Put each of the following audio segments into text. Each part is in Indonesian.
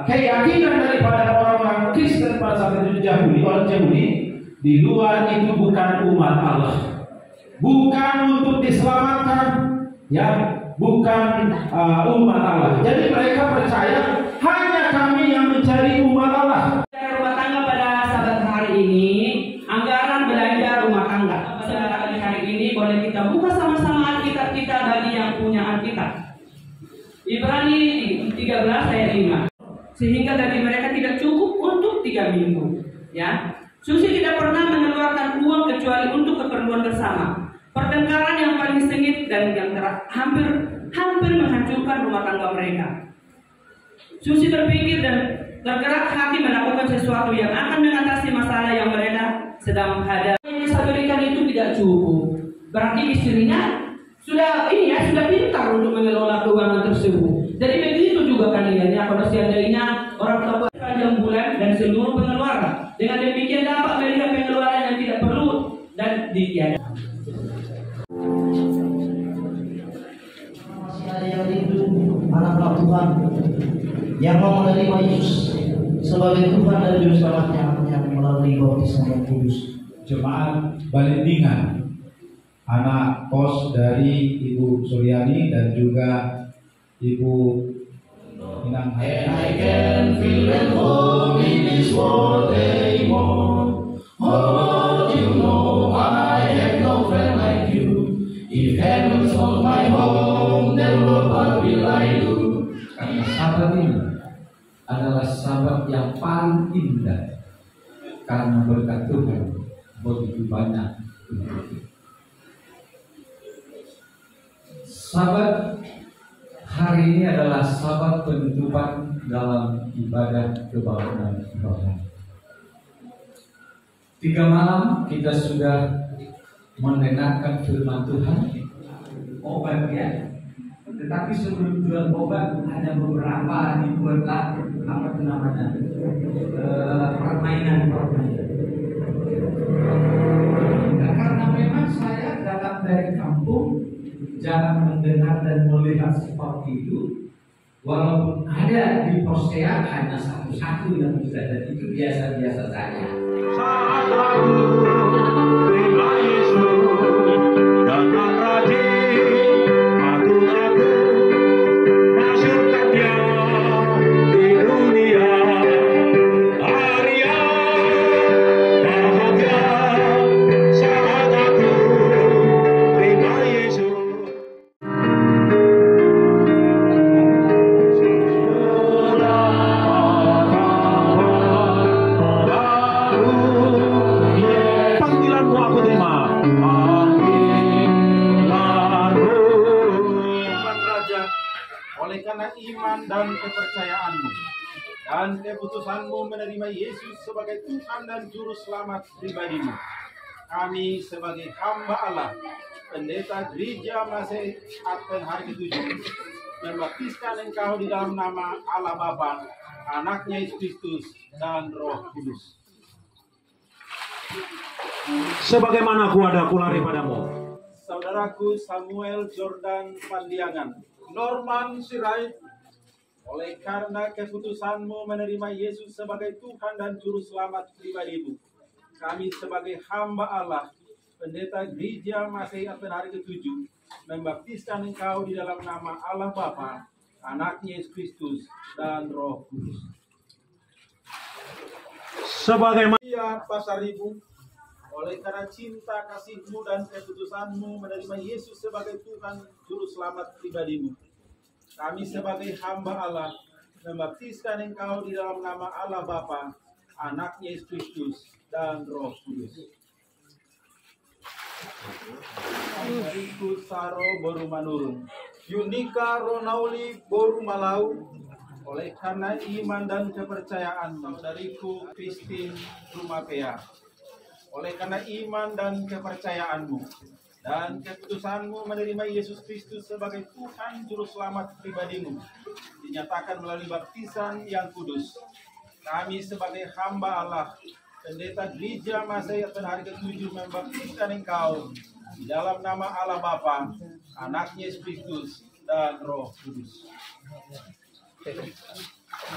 Keyakinan daripada orang-orang Kristen pada saat itu orang Yahudi di luar itu bukan umat Allah, bukan untuk diselamatkan, ya, bukan umat Allah. Jadi mereka percaya hanya kami yang mencari umat Allah. Rumah tangga pada sabat hari ini, anggaran belanja rumah tangga. Pada hari ini boleh kita buka sama-sama Alkitab kita bagi yang punya Alkitab. Ibrani 13 ayat 5. Sehingga dari mereka tidak cukup untuk 3 minggu. Ya, Susi tidak pernah mengeluarkan uang kecuali untuk keperluan bersama. Pertengkaran yang paling sengit dan yang hampir menghancurkan rumah tangga mereka. Susi berpikir dan tergerak hati melakukan sesuatu yang akan mengatasi masalah yang mereka sedang hadapi. Yang saya berikan itu tidak cukup. Berarti istrinya sudah pintar untuk mengelola keuangan tersebut. Jadi begitu juga kalian ya, pada seandainya orang tua sepanjang bulan dan seluruh pengeluaran. Dengan demikian dapat melihat pengeluaran yang tidak perlu dan ditiadakan. Masih ada yang rindu anak-anak Tuhan yang mau menerima Yesus sebagai Tuhan dan Juru Selamatnya yang melalui baptisan Roh Kudus. Jemaat Balendingan, anak kos dari Ibu Suryani dan juga Ibu Inang. And I can feel at home in this world anymore. Oh, you know I have no friend like you. If heaven's not my home, then what will I do? Karena sahabat ini adalah sahabat yang paling indah, karena berkat Tuhan begitu banyak. Sahabat hari ini adalah sahabat penutupan dalam ibadah kebangunan ibadah. 3 malam kita sudah mendengarkan firman Tuhan, obat ya. Tetapi sebelum jual obat ada beberapa dibuatlah permainan. Nah, karena memang saya datang dari kampung, jangan mendengar dan melihat seperti itu. Walaupun ada di Postea hanya satu-satu yang bisa, dan itu biasa-biasa saja. Saat aku terima Yesus dengan rajin, patuh aku masukkan Dia di dunia. Arya bahagia saat aku terima Yesus. Panggilanmu aku terima. Tuhan Raja, oleh karena iman dan kepercayaanmu dan keputusanmu menerima Yesus sebagai Tuhan dan Juru Selamat pribadimu, kami sebagai hamba Allah, pendeta Gereja Masih Advent hari ke-7, membaptiskan engkau di dalam nama Allah Bapa, Anaknya Yesus Kristus, dan Roh Kudus. Sebagaimana kuadaku lari padamu. Saudaraku Samuel Jordan Pandiangan, Norman Sirait, oleh karena keputusanmu menerima Yesus sebagai Tuhan dan Juru Selamat pribadimu, kami sebagai hamba Allah, pendeta Gereja Masih Advent hari ke-7, membaptiskan engkau di dalam nama Allah Bapa, Anaknya Yesus Kristus, dan Roh Kudus. Sebagaimana Ya pasar ibu, oleh karena cinta kasihmu dan keputusanmu menerima Yesus sebagai Tuhan Juru Selamat pribadimu, kami sebagai hamba Allah membaptiskan engkau di dalam nama Allah Bapa, Anaknya Yesus Kristus, dan Roh Kudus. Dariku Saro Boru Manurung, Yunika Ronauli Boru Malau, oleh karena iman dan kepercayaan saudariku Christine Rumapea, oleh karena iman dan kepercayaanmu dan keputusanmu menerima Yesus Kristus sebagai Tuhan Juru Selamat pribadimu, dinyatakan melalui baptisan yang kudus, kami sebagai hamba Allah, pendeta Gereja Masayat pada hari ke-7 membaptiskan engkau di dalam nama Allah Bapa, Anaknya Yesus Kristus, dan Roh Kudus.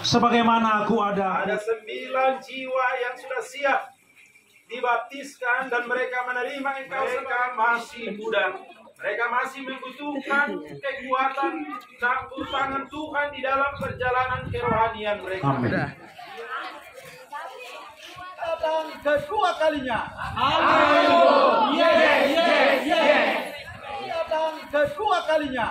sebagaimana aku ada Ada 9 jiwa yang sudah siap dibaptiskan dan mereka menerima engkau. Mereka masih muda. Mereka masih membutuhkan kekuatan campur tangan Tuhan di dalam perjalanan kerohanian mereka. Amin. Datang kedua kalinya. Amin. Datang kedua kalinya.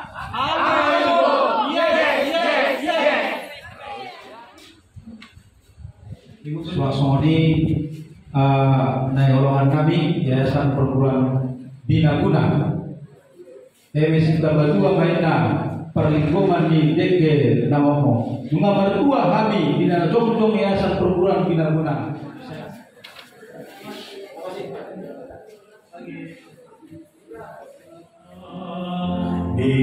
Ibu Swasmodi, naik kami Yayasan Perguruan Bina Guna Emis Kabadua Maina Perlingkungan di DG Namomo Bunga berdua kami di dalam Jong Yayasan Perguruan Bina Guna. Di